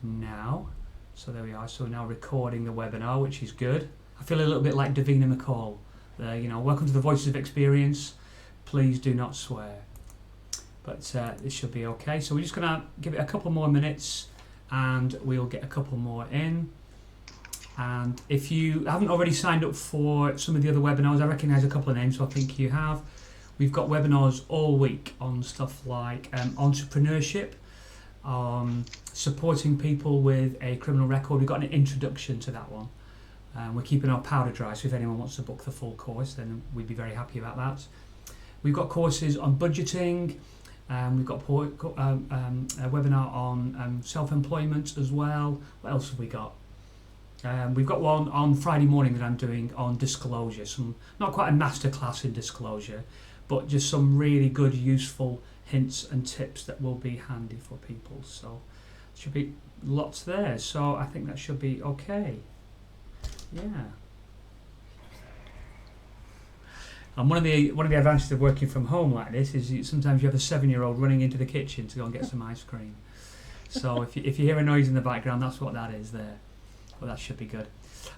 now. So there we are. So we're now recording the webinar, which is good. I feel a little bit like Davina McCall. Welcome to the Voices of Experience. Please do not swear. But it should be okay. So we're just going to give it a couple more minutes and we'll get a couple more in. And if you haven't already signed up for some of the other webinars, I recognise a couple of names, so I think you have. We've got webinars all week on stuff like entrepreneurship, supporting people with a criminal record. We've got an introduction to that one. We're keeping our powder dry, so if anyone wants to book the full course, then we'd be very happy about that. We've got courses on budgeting. We've got a webinar on self-employment as well. What else have we got? We've got one on Friday morning that I'm doing on disclosure. Not quite a masterclass in disclosure, but just some really good, useful hints and tips that will be handy for people. So there should be lots there. So I think that should be okay. Yeah. And one of the advantages of working from home like this is sometimes you have a 7-year-old running into the kitchen to go and get some ice cream. So if you hear a noise in the background, that's what that is there. Well, that should be good.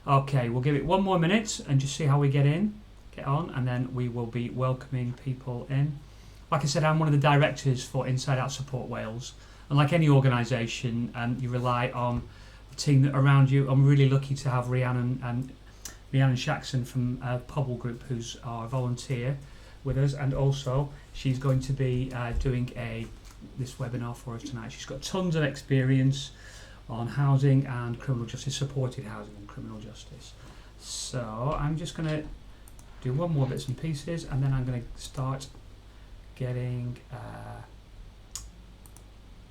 Okay, we'll give it 1 more minute and just see how we get on, and then we will be welcoming people in. Like I said, I'm one of the directors for Inside Out Support Wales, and like any organisation, you rely on the team that around you. I'm really lucky to have Rhiannon Shaxson from Pobble Group, who's our volunteer with us, and also she's going to be doing this webinar for us tonight. She's got tons of experience on housing and criminal justice, supported housing and criminal justice. So I'm just going to do one more bits and pieces, and then I'm going to start getting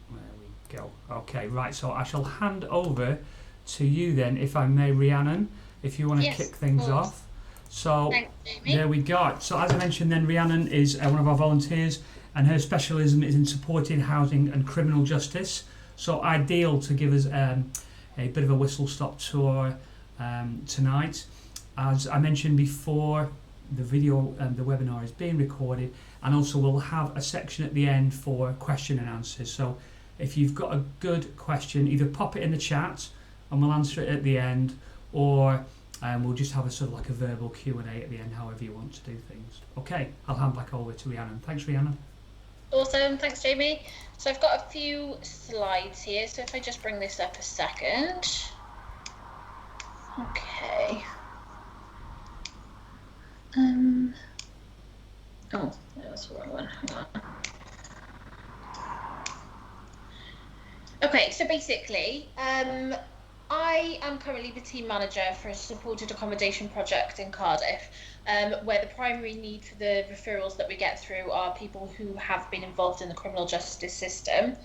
there we go. Okay, right, so I shall hand over to you then, if I may, Rhiannon, if you want to kick things off. So thanks, Jamie. There we go. So as I mentioned then, Rhiannon is one of our volunteers, and her specialism is in supported housing and criminal justice. So ideal to give us a bit of a whistle-stop tour tonight. As I mentioned before, the video and the webinar is being recorded, and also we'll have a section at the end for question and answers. So if you've got a good question, either pop it in the chat and we'll answer it at the end, or we'll just have a sort of like a verbal Q&A at the end, however you want to do things. Okay, I'll hand back over to Rhiannon. Thanks, Rhiannon. Awesome, thanks Jamie. So I've got a few slides here, so if I just bring this up a second. Okay. Oh, that was the wrong one. Hang on. Okay, so basically, I am currently the team manager for a supported accommodation project in Cardiff, where the primary need for the referrals that we get through are people who have been involved in the criminal justice system.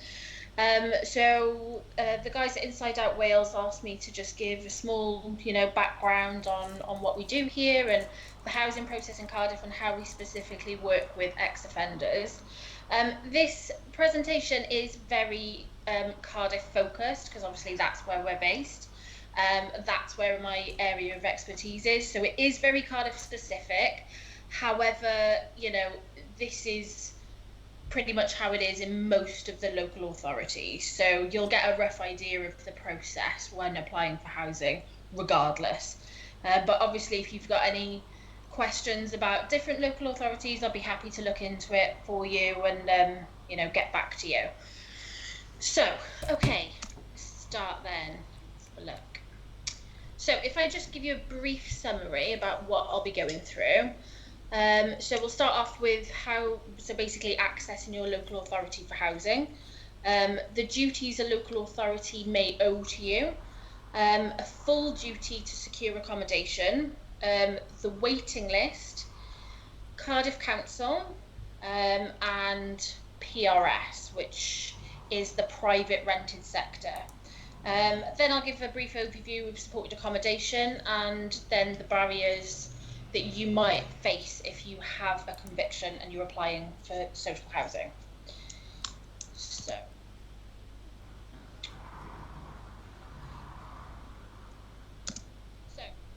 So the guys at Inside Out Wales asked me to just give a small, background on what we do here and the housing process in Cardiff and how we specifically work with ex-offenders. This presentation is very Cardiff focused, because obviously that's where we're based. That's where my area of expertise is, so it is very Cardiff specific. However, this is pretty much how it is in most of the local authorities, so you'll get a rough idea of the process when applying for housing regardless. But obviously if you've got any questions about different local authorities, I'll be happy to look into it for you and get back to you. So, okay, start then. Let's have a look. So if I just give you a brief summary about what I'll be going through. So we'll start off with basically accessing your local authority for housing, the duties a local authority may owe to you, a full duty to secure accommodation, the waiting list, Cardiff Council, and PRS, which is the private rented sector. Then I'll give a brief overview of supported accommodation and then the barriers that you might face if you have a conviction and you're applying for social housing. So,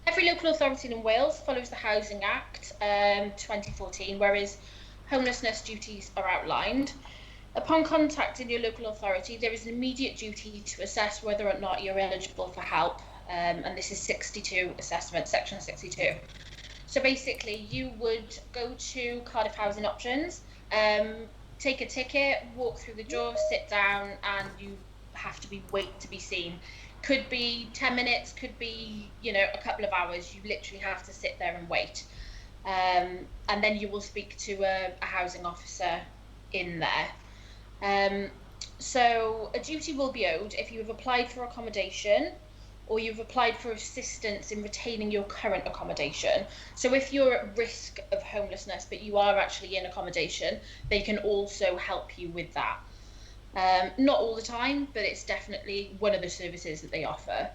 every local authority in Wales follows the Housing Act 2014, whereas homelessness duties are outlined. Upon contacting your local authority, there is an immediate duty to assess whether or not you're eligible for help, and this is 62 assessment, section 62. So basically, you would go to Cardiff Housing Options, take a ticket, walk through the door, sit down, and you have to wait to be seen. Could be 10 minutes, could be, you know, a couple of hours. You literally have to sit there and wait. And then you will speak to a housing officer in there. So a duty will be owed if you have applied for accommodation or you've applied for assistance in retaining your current accommodation. So if you're at risk of homelessness but you are actually in accommodation, they can also help you with that. Not all the time, but it's definitely one of the services that they offer.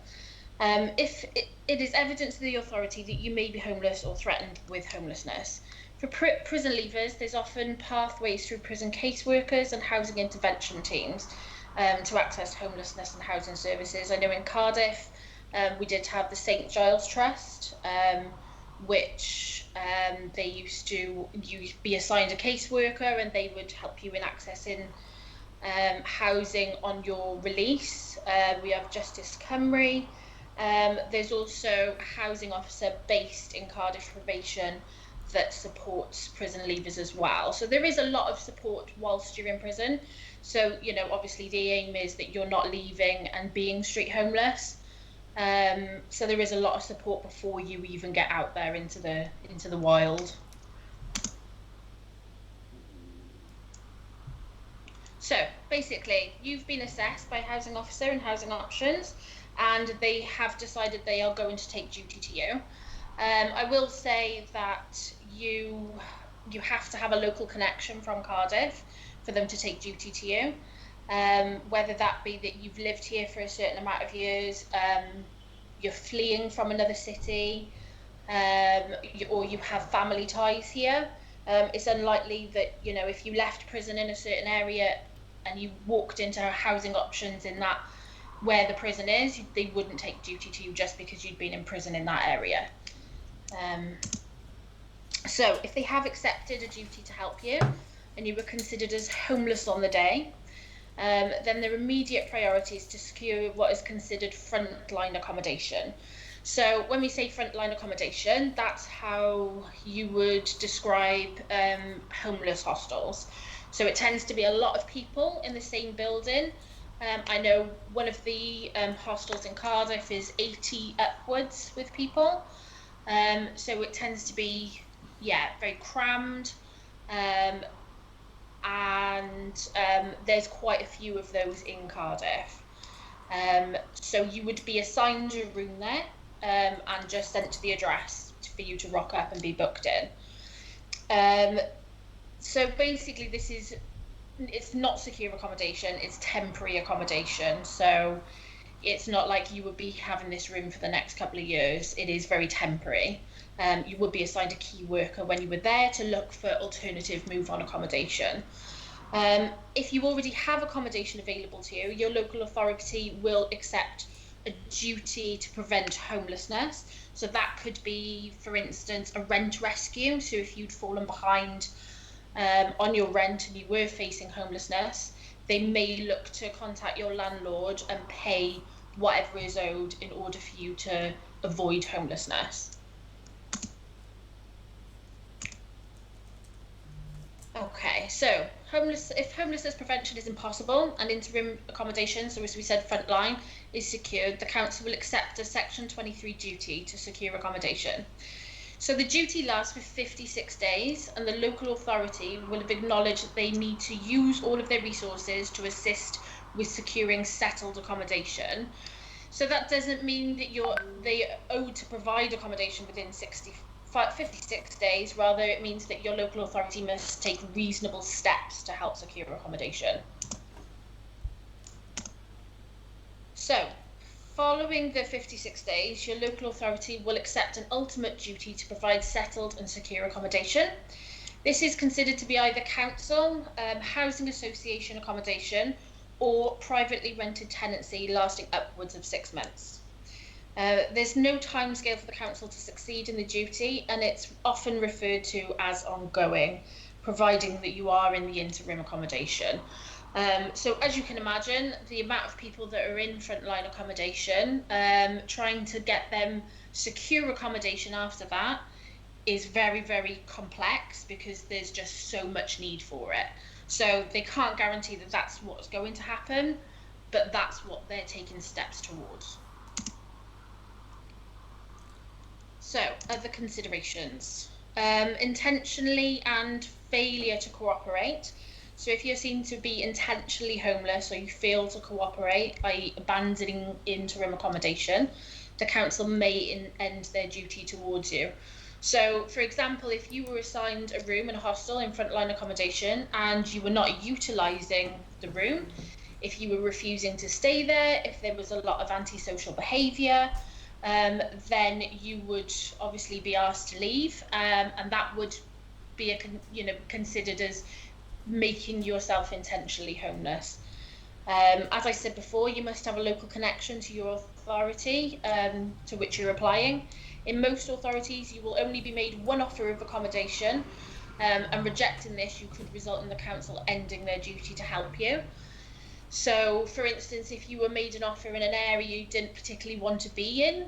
If it is evidence to the authority that you may be homeless or threatened with homelessness. For prison leavers, there's often pathways through prison caseworkers and housing intervention teams to access homelessness and housing services. I know in Cardiff, we did have the St Giles Trust, which they used to be assigned a caseworker and they would help you in accessing housing on your release. We have Justice Cymru. There's also a housing officer based in Cardiff Probation that supports prison leavers as well. So there is a lot of support whilst you're in prison. So, you know, obviously the aim is that you're not leaving and being street homeless. So there is a lot of support before you even get out there into the wild. So basically, you've been assessed by a housing officer and housing options, and they have decided they are going to take duty to you. I will say that you have to have a local connection from Cardiff for them to take duty to you. Whether that be that you've lived here for a certain amount of years, you're fleeing from another city, or you have family ties here. It's unlikely that, you know, if you left prison in a certain area and you walked into housing options in that where the prison is, they wouldn't take duty to you just because you'd been in prison in that area. So if they have accepted a duty to help you and you were considered as homeless on the day, then their immediate priority is to secure what is considered frontline accommodation. So when we say frontline accommodation, that's how you would describe homeless hostels. So it tends to be a lot of people in the same building. I know one of the hostels in Cardiff is 80 upwards with people. So it tends to be, very crammed. And there's quite a few of those in Cardiff. So you would be assigned a room there and just sent to the address for you to rock up and be booked in. So basically it's not secure accommodation, it's temporary accommodation. So it's not like you would be having this room for the next couple of years. It is very temporary. You would be assigned a key worker when you were there to look for alternative move-on accommodation. If you already have accommodation available to you, your local authority will accept a duty to prevent homelessness. So that could be, for instance, a rent rescue. So if you'd fallen behind on your rent and you were facing homelessness, they may look to contact your landlord and pay whatever is owed in order for you to avoid homelessness. Okay, so if homelessness prevention is impossible and interim accommodation, so as we said, frontline, is secured, the council will accept a Section 23 duty to secure accommodation. So the duty lasts for 56 days, and the local authority will have acknowledged that they need to use all of their resources to assist with securing settled accommodation. So that doesn't mean that they are owed to provide accommodation within 56 days, rather it means that your local authority must take reasonable steps to help secure accommodation. So, following the 56 days, your local authority will accept an ultimate duty to provide settled and secure accommodation. This is considered to be either council, housing association accommodation, or privately rented tenancy lasting upwards of 6 months. There's no timescale for the council to succeed in the duty, and it's often referred to as ongoing. providing that you are in the interim accommodation. So as you can imagine, the amount of people that are in frontline accommodation, trying to get them secure accommodation after that is very, very complex because there's just so much need for it. So they can't guarantee that that's what's going to happen, but that's what they're taking steps towards. So, other considerations. Intentionally and failure to cooperate. So if you're seen to be intentionally homeless or you fail to cooperate by abandoning interim accommodation, the council may end their duty towards you. So, for example, if you were assigned a room in a hostel in frontline accommodation and you were not utilising the room, if you were refusing to stay there, if there was a lot of antisocial behaviour, then you would obviously be asked to leave, and that would be considered as making yourself intentionally homeless. As I said before, you must have a local connection to your authority to which you're applying. In most authorities, you will only be made one offer of accommodation, and rejecting this, you could result in the council ending their duty to help you. So, for instance, if you were made an offer in an area you didn't particularly want to be in,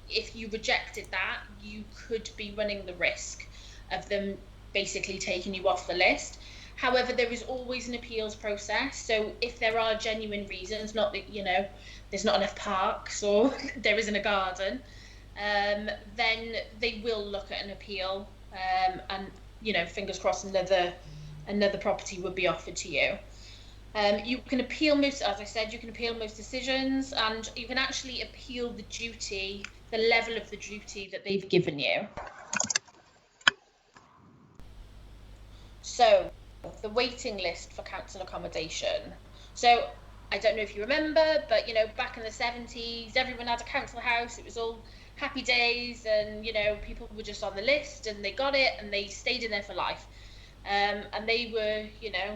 if you rejected that, you could be running the risk of them basically taking you off the list. However, there is always an appeals process. So if there are genuine reasons, not that, there's not enough parks or there isn't a garden, then they will look at an appeal, and, fingers crossed, another property would be offered to you. You can appeal most, as I said, you can appeal most decisions, and you can actually appeal the level of the duty that they've given you. So, the waiting list for council accommodation. So, I don't know if you remember, but, back in the 70s, everyone had a council house. It was all happy days, and, people were just on the list, and they got it, and they stayed in there for life. And they were,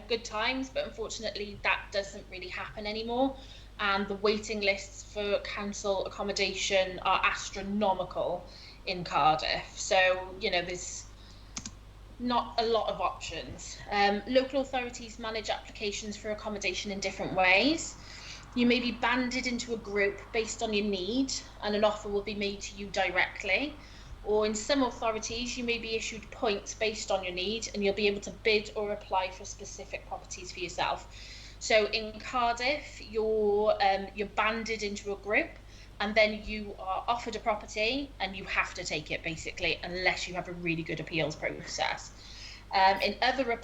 good times, but unfortunately that doesn't really happen anymore. And the waiting lists for council accommodation are astronomical in Cardiff. So, there's not a lot of options. Local authorities manage applications for accommodation in different ways. You may be banded into a group based on your need, and an offer will be made to you directly. Or in some authorities, you may be issued points based on your need, and you'll be able to bid or apply for specific properties for yourself. So in Cardiff, you're banded into a group, and then you are offered a property, and you have to take it basically, unless you have a really good appeals process. In other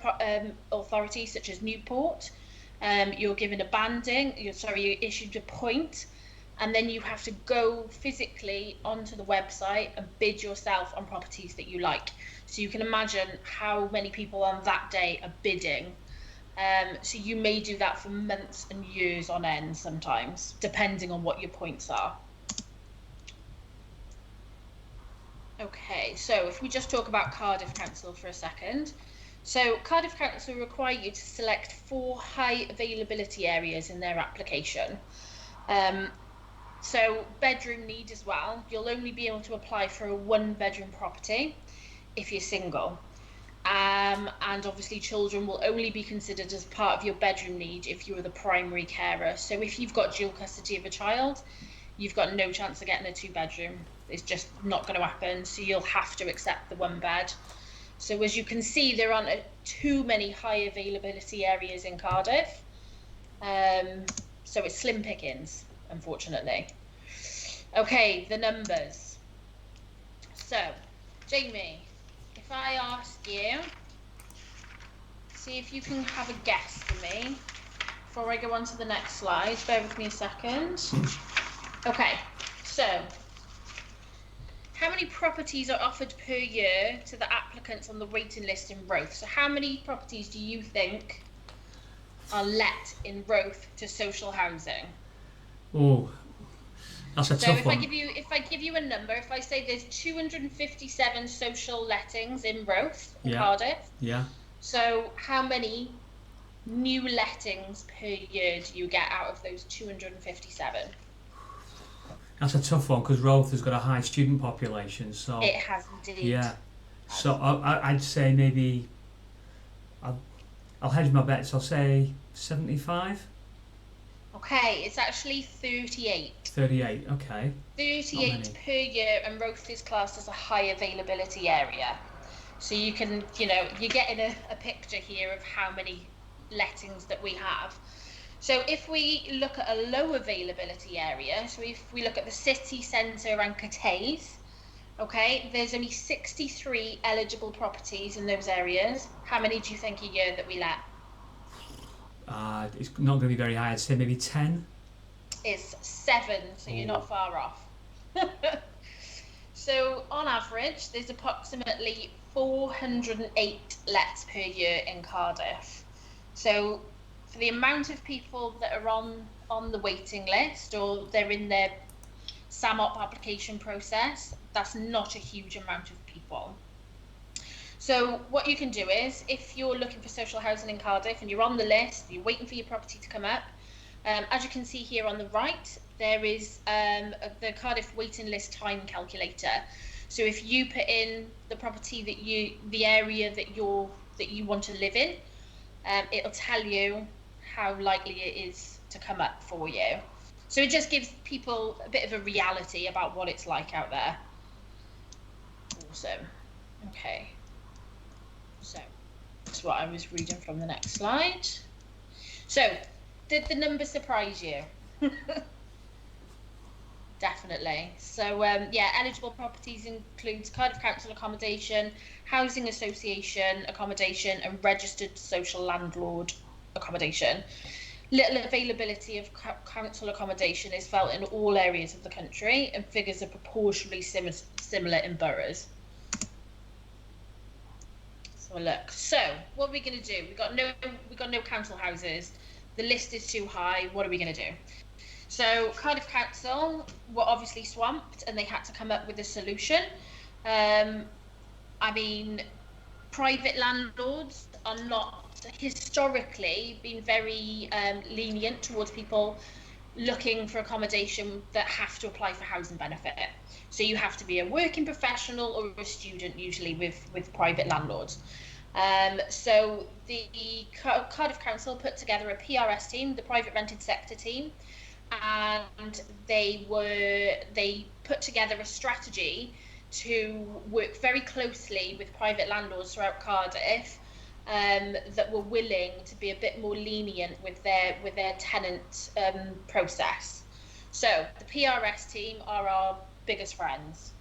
authorities, such as Newport, you're given a banding. You're issued a point. And then you have to go physically onto the website and bid yourself on properties that you like. So you can imagine how many people on that day are bidding. So you may do that for months and years on end sometimes, depending on what your points are. Okay, so if we just talk about Cardiff Council for a second. So Cardiff Council require you to select 4 high availability areas in their application. So bedroom need as well. You'll only be able to apply for a 1-bedroom property if you're single. And obviously children will only be considered as part of your bedroom need if you're the primary carer. So if you've got dual custody of a child, you've got no chance of getting a 2-bedroom. It's just not going to happen. So you'll have to accept the 1-bed. So as you can see, there aren't too many high availability areas in Cardiff. So it's slim pickings, unfortunately. Okay, the numbers. So, Jamie, if I ask you, see if you can have a guess for me before I go on to the next slide. Bear with me a second. Okay, so how many properties are offered per year to the applicants on the waiting list in Roath? So how many properties do you think are let in Roath to social housing? Oh, that's a tough one. So if I give you a number, if I say there's 257 social lettings in Roath, in Cardiff. Yeah. So how many new lettings per year do you get out of those 257? That's a tough one because Roath has got a high student population. So it has indeed. Yeah. So I'd say maybe I'll hedge my bets. I'll say 75. Okay, it's actually 38. 38. Okay. 38 per year, and Roath is classed as a high availability area. So you can, you're getting a picture here of how many lettings that we have. So if we look at a low availability area, so if we look at the city centre and Cathays, okay, there's only 63 eligible properties in those areas. How many do you think a year that we let? It's not going to be very high. I'd say maybe 10. It's 7, so you're not far off. So on average, there's approximately 408 lets per year in Cardiff. So for the amount of people that are on the waiting list, or they're in their SAMOP application process, that's not a huge amount of people. So what you can do is, if you're looking for social housing in Cardiff and you're on the list, you're waiting for your property to come up, as you can see here on the right, there is the Cardiff waiting list time calculator. So if you put in the property the area that you want to live in, it'll tell you how likely it is to come up for you. So it just gives people a bit of a reality about what it's like out there. Awesome. Okay. So that's what I was reading from the next slide. So, did the numbers surprise you? Definitely. So, eligible properties includes Cardiff Council accommodation, housing association accommodation, and registered social landlord accommodation. Little availability of council accommodation is felt in all areas of the country, and figures are proportionally similar in boroughs. So look. So what are we going to do? We've got no council houses. The list is too high. What are we going to do? So Cardiff Council were obviously swamped, and they had to come up with a solution. Private landlords are not historically been very lenient towards people looking for accommodation that have to apply for housing benefit. So you have to be a working professional or a student, usually with private landlords. So the Cardiff Council put together a PRS team, the private rented sector team, and they put together a strategy to work very closely with private landlords throughout Cardiff that were willing to be a bit more lenient with their tenant process. So the PRS team are our biggest friends.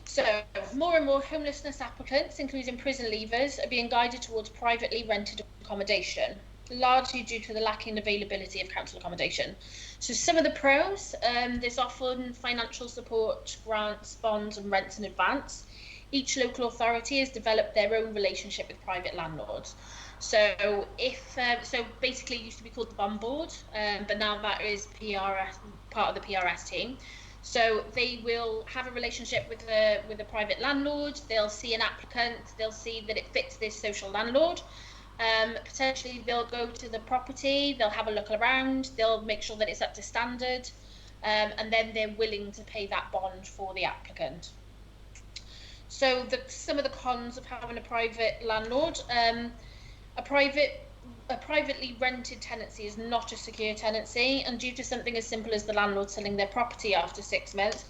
So more and more homelessness applicants, including prison leavers, are being guided towards privately rented accommodation, largely due to the lacking availability of council accommodation. So some of the pros, there's often financial support, grants, bonds and rents in advance. Each local authority has developed their own relationship with private landlords. So so basically it used to be called the Bond Board, but now that is part of the PRS team. So they will have a relationship with a private landlord. They'll see an applicant. They'll see that it fits this social landlord. Potentially they'll go to the property. They'll have a look around. They'll make sure that it's up to standard, and then they're willing to pay that bond for the applicant. So some of the cons of having a private landlord, a privately rented tenancy is not a secure tenancy, and due to something as simple as the landlord selling their property after 6 months,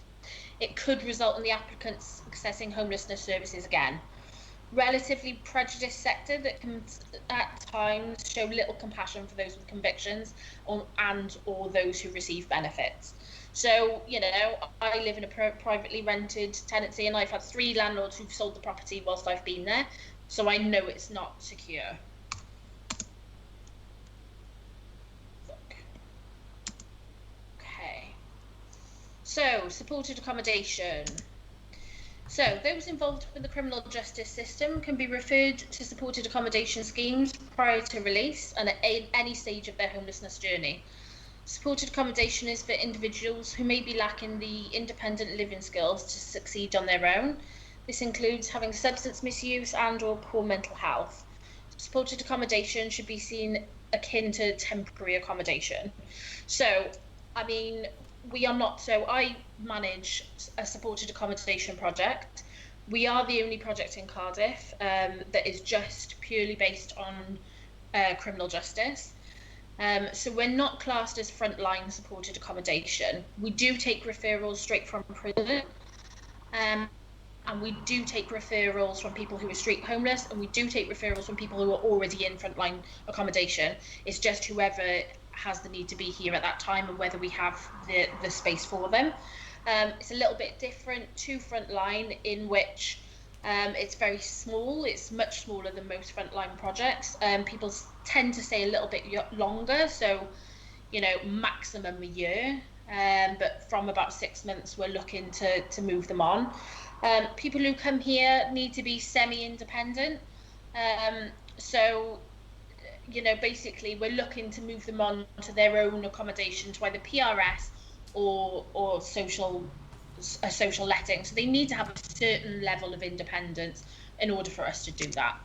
it could result in the applicants accessing homelessness services again. Relatively prejudiced sector that can at times show little compassion for those with convictions or those who receive benefits. So, I live in a privately rented tenancy, and I've had 3 landlords who've sold the property whilst I've been there, so I know it's not secure. Okay. So, supported accommodation. So, those involved with the criminal justice system can be referred to supported accommodation schemes prior to release and at any stage of their homelessness journey. Supported accommodation is for individuals who may be lacking the independent living skills to succeed on their own. This includes having substance misuse and/or poor mental health. Supported accommodation should be seen akin to temporary accommodation. So, I manage a supported accommodation project. We are the only project in Cardiff that is just purely based on criminal justice. So we're not classed as frontline supported accommodation. We do take referrals straight from prison, and we do take referrals from people who are street homeless, and we do take referrals from people who are already in frontline accommodation. It's just whoever has the need to be here at that time and whether we have the space for them. It's a little bit different to frontline in which it's very small. It's much smaller than most frontline projects. People tend to stay a little bit longer, so maximum a year. But from about 6 months, we're looking to move them on. People who come here need to be semi-independent. So basically, we're looking to move them on to their own accommodation, to either PRS or a social letting. So they need to have a certain level of independence in order for us to do that.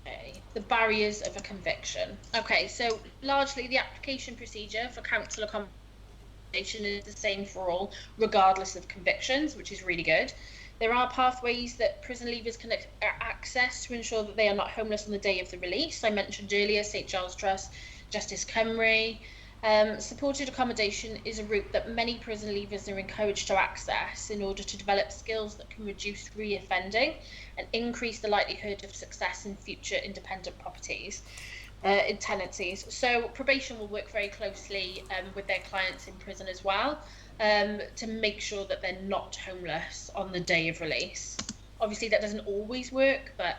Okay, the barriers of a conviction. Okay, so largely the application procedure for council accommodation is the same for all, regardless of convictions, which is really good. There are pathways that prison leavers can access to ensure that they are not homeless on the day of the release. I mentioned earlier St Giles Trust, Justice Cymru. Supported accommodation is a route that many prison leavers are encouraged to access in order to develop skills that can reduce re-offending and increase the likelihood of success in future independent properties. In tenancies. So probation will work very closely with their clients in prison as well, to make sure that they're not homeless on the day of release. Obviously that doesn't always work, but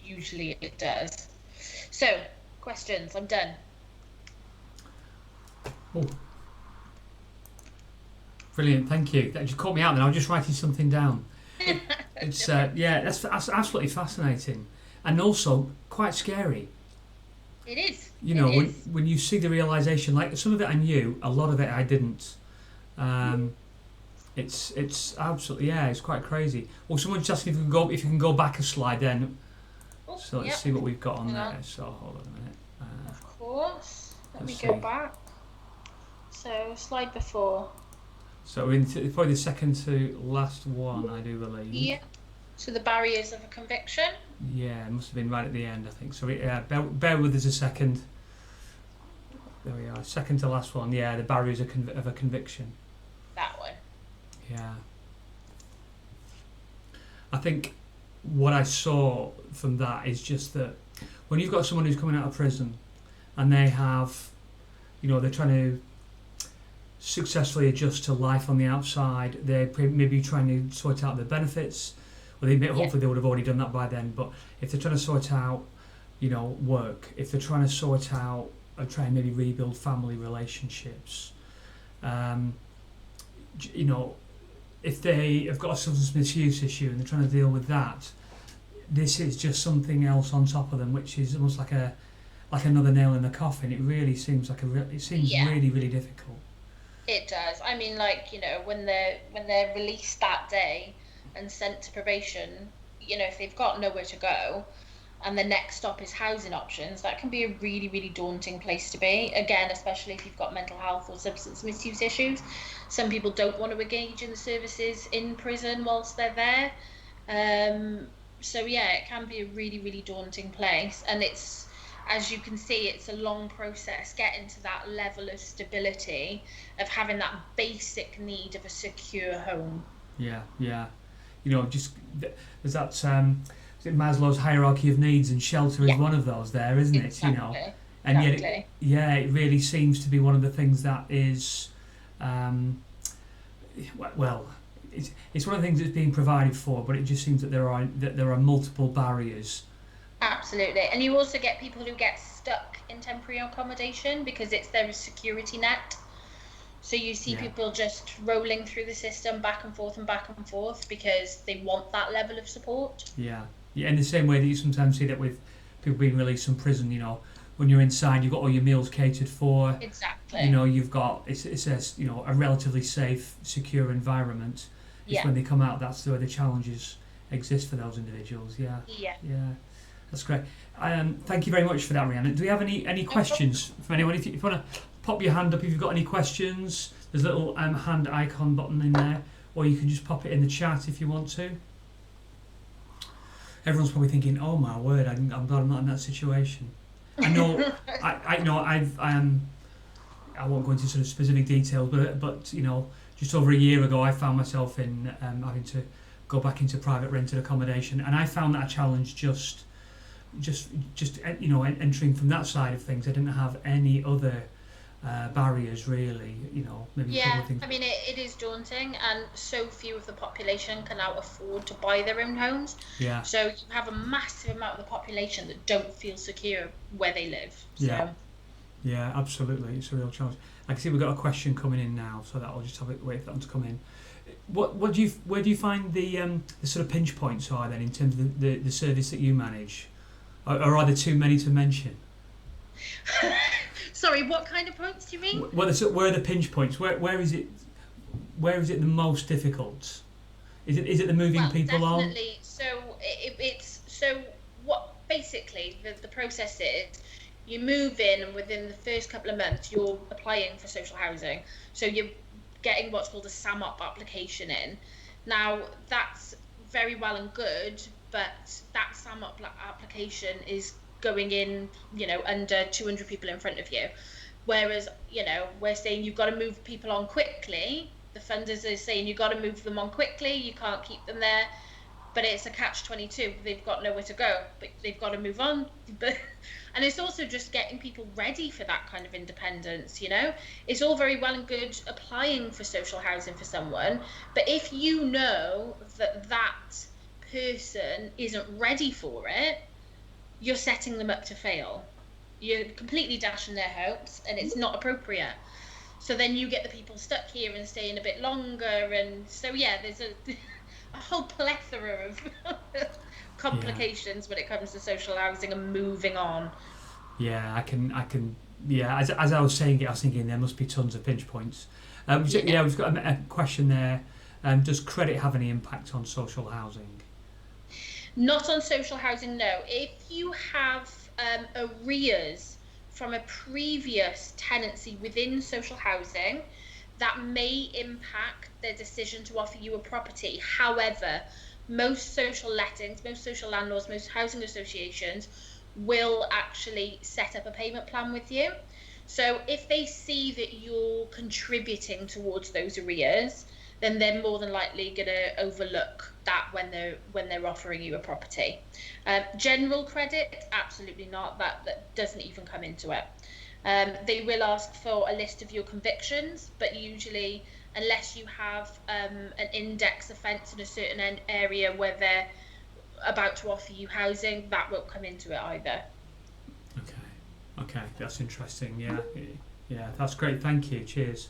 usually it does. So questions, I'm done. Oh. Brilliant, thank you. That just caught me out then. I was just writing something down. It's that's absolutely fascinating and also quite scary. It is. When you see the realization, like some of it I knew, a lot of it I didn't. It's absolutely, it's quite crazy. Well, someone's asking if you can go back a slide then. So let's see what we've got on there. So hold on a minute. Of course. Let me go back. So slide before. So we're probably the second to last one, I do believe. Yeah. So the barriers of a conviction. Yeah, it must have been right at the end, I think. So bear with us a second. There we are, second to last one. Yeah, the barriers of a conviction. That one. Yeah. I think what I saw from that is just that when you've got someone who's coming out of prison and they have, they're trying to successfully adjust to life on the outside, they're maybe trying to sort out their benefits. Well, hopefully they would have already done that by then, but if they're trying to sort out, work, if they're trying to sort out or try and maybe rebuild family relationships, if they have got a substance misuse issue and they're trying to deal with that, this is just something else on top of them, which is almost like another nail in the coffin. It really seems really, really difficult. It does. I mean, when they're released that day and sent to probation, if they've got nowhere to go and the next stop is housing options, that can be a really, really daunting place to be. Again, especially if you've got mental health or substance misuse issues. Some people don't want to engage in the services in prison whilst they're there. So it can be a really, really daunting place. And it's, as you can see, it's a long process getting to that level of stability, of having that basic need of a secure home. Yeah. There's that Maslow's hierarchy of needs, and shelter is one of those there, isn't it? Exactly. And yet it really seems to be one of the things that is, it's one of the things that's being provided for, but it just seems that there are multiple barriers. Absolutely. And you also get people who get stuck in temporary accommodation because it's their security net. So you see people just rolling through the system back and forth because they want that level of support. Yeah, in the same way that you sometimes see that with people being released from prison, when you're inside, you've got all your meals catered for. Exactly. You've got, it's a relatively safe, secure environment. It's when they come out, that's where the challenges exist for those individuals. Yeah. That's great. Thank you very much for that, Rhiannon. Do we have any questions from anyone? If you want to pop your hand up if you've got any questions, there's a little hand icon button in there, or you can just pop it in the chat if you want to. Everyone's probably thinking, "Oh my word, I'm glad I'm not in that situation." I know, I know, I won't go into sort of specific details, but you know, just over a year ago, I found myself in having to go back into private rented accommodation, and I found that a challenge just you know, entering from that side of things. I didn't have any other barriers really, you know, maybe a couple Yeah, of things. I mean, it is daunting, and so few of the population can now afford to buy their own homes. Yeah, So you have a massive amount of the population that don't feel secure where they live. yeah, So yeah, absolutely. It's a real challenge. I can see we've got a question coming in now, so that I'll just have it wait for that one to come in. What do you where do you find the sort of pinch points are then in terms of the service that you manage, or are there too many to mention? sorry, what kind of points do you mean? Where are the pinch points? Where is it the most difficult? Is it the moving Well, people on? definitely. So it's so what basically the process is, you move in, and within the first couple of months you're applying for social housing. So you're getting what's called a SAMUP application in. Now that's very well and good, but that SAMUP application is going in, you know, under 200 people in front of you. Whereas, you know, we're saying you've got to move people on quickly. The funders are saying you've got to move them on quickly. You can't keep them there. But it's a catch-22. They've got nowhere to go, but they've got to move on. And it's also just getting people ready for that kind of independence, you know? It's all very well and good applying for social housing for someone, but if you know that that person isn't ready for it, you're setting them up to fail. You're completely dashing their hopes, and it's not appropriate. So then you get the people stuck here and staying a bit longer, and so yeah, there's a whole plethora of complications when it comes to social housing and moving on. Yeah, I can. Yeah, as I was saying it, I was thinking there must be tons of pinch points. Yeah, we've got a question there. Does credit have any impact on social housing? Not on social housing, no. If you have arrears from a previous tenancy within social housing, that may impact their decision to offer you a property. However, most social lettings, most social landlords, most housing associations will actually set up a payment plan with you. So if they see that you're contributing towards those arrears, then they're more than likely going to overlook that when they're offering you a property. General credit, absolutely not. That doesn't even come into it. They will ask for a list of your convictions, but usually, unless you have an index offence in a certain area where they're about to offer you housing, that won't come into it either. Okay, that's interesting. Yeah, that's great. Thank you. Cheers.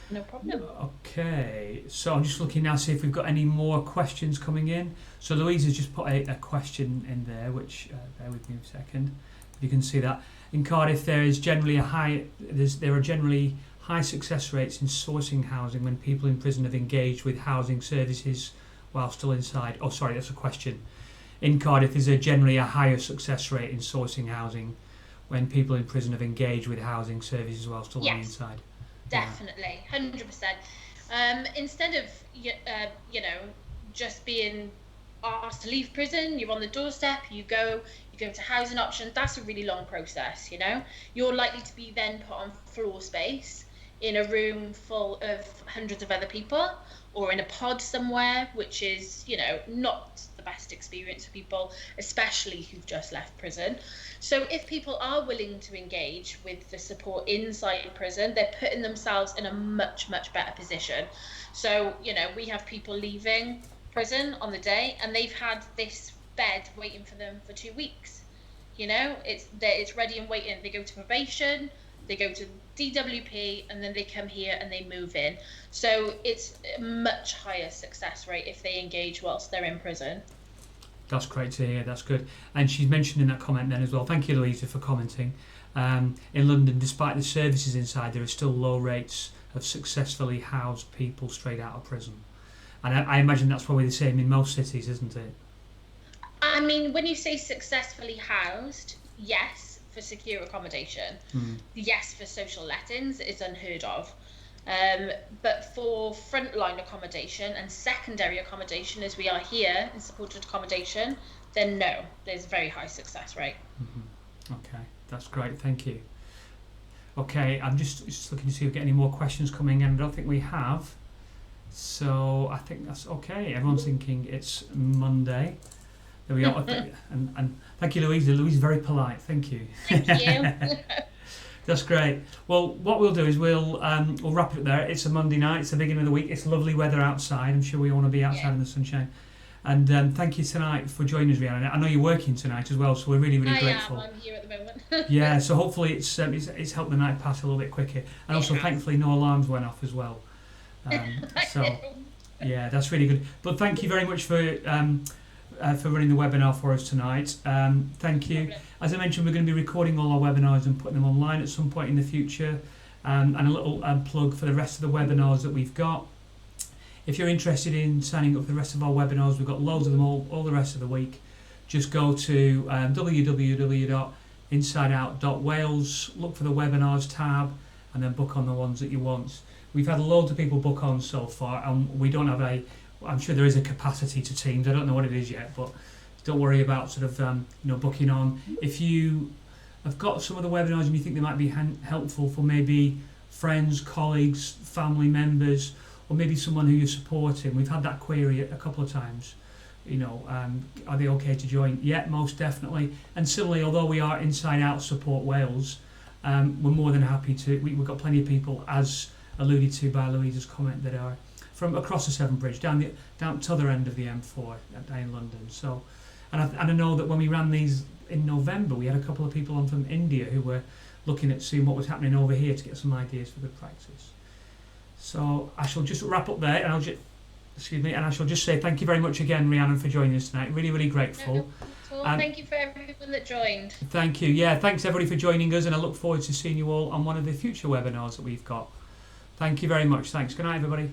No problem. Okay, so I'm just looking now to see if we've got any more questions coming in. So Louise has just put a question in there, which bear with me a second. You can see that in Cardiff there are generally high success rates in sourcing housing when people in prison have engaged with housing services while still inside. Oh, sorry, that's a question. In Cardiff, is there generally a higher success rate in sourcing housing when people in prison have engaged with housing services while still on the inside? Definitely, 100%. Instead of just being asked to leave prison, you're on the doorstep, you go to housing options. That's a really long process, you know. You're likely to be then put on floor space in a room full of hundreds of other people, or in a pod somewhere, which is, you know, not the best experience for people, especially who've just left prison. So if people are willing to engage with the support inside prison, they're putting themselves in a much, much better position. So, you know, we have people leaving prison on the day, and they've had this bed waiting for them for 2 weeks. You know, it's ready and waiting. They go to probation, they go to DWP, and then they come here and they move in. So it's a much higher success rate if they engage whilst they're in prison. That's great to hear. That's good. And she's mentioned in that comment then as well. Thank you, Louisa, for commenting. In London, despite the services inside, there are still low rates of successfully housed people straight out of prison. And I imagine that's probably the same in most cities, isn't it? I mean, when you say successfully housed, yes, for secure accommodation. Yes, for social lettings, it's unheard of. But for frontline accommodation and secondary accommodation, as we are here in supported accommodation, then no, there's a very high success rate. Okay, that's great. Thank you. Okay, I'm just looking to see if we get any more questions coming in. I don't think we have. So I think that's okay. Everyone's thinking it's Monday. There we are. And thank you, Louise. Louise is very polite. Thank you. Thank you. That's great. Well, what we'll do is we'll wrap it there. It's a Monday night. It's the beginning of the week. It's lovely weather outside. I'm sure we all want to be outside in the sunshine. And thank you tonight for joining us, Rhiannon. I know you're working tonight as well, so we're really, really grateful. I'm here at the moment. Yeah, so hopefully it's helped the night pass a little bit quicker. And also, thankfully, no alarms went off as well. So, yeah, that's really good. But thank you very much for running the webinar for us tonight. Thank you. As I mentioned, we're going to be recording all our webinars and putting them online at some point in the future. And a little plug for the rest of the webinars that we've got. If you're interested in signing up for the rest of our webinars, we've got loads of them all the rest of the week. Just go to www.insideout.wales, look for the webinars tab, and then book on the ones that you want. We've had loads of people book on so far, and we don't have I'm sure there is a capacity to Teams. I don't know what it is yet, but don't worry about sort of booking on. If you have got some of the webinars and you think they might be helpful for maybe friends, colleagues, family members, or maybe someone who you're supporting. We've had that query a couple of times. Are they okay to join? Yeah, most definitely. And similarly, although we are Inside Out Support Wales, we're more than happy to. We've got plenty of people, as alluded to by Louisa's comment, that are from across the Severn Bridge, down to the other end of the M4 down in London. So, and I know that when we ran these in November, we had a couple of people on from India who were looking at seeing what was happening over here to get some ideas for good practice. So I shall just wrap up there, and I shall just say thank you very much again, Rhiannon, for joining us tonight. Really, really grateful. Thank you for everyone that joined. Thank you. Yeah, thanks everybody for joining us, and I look forward to seeing you all on one of the future webinars that we've got. Thank you very much. Thanks. Good night, everybody.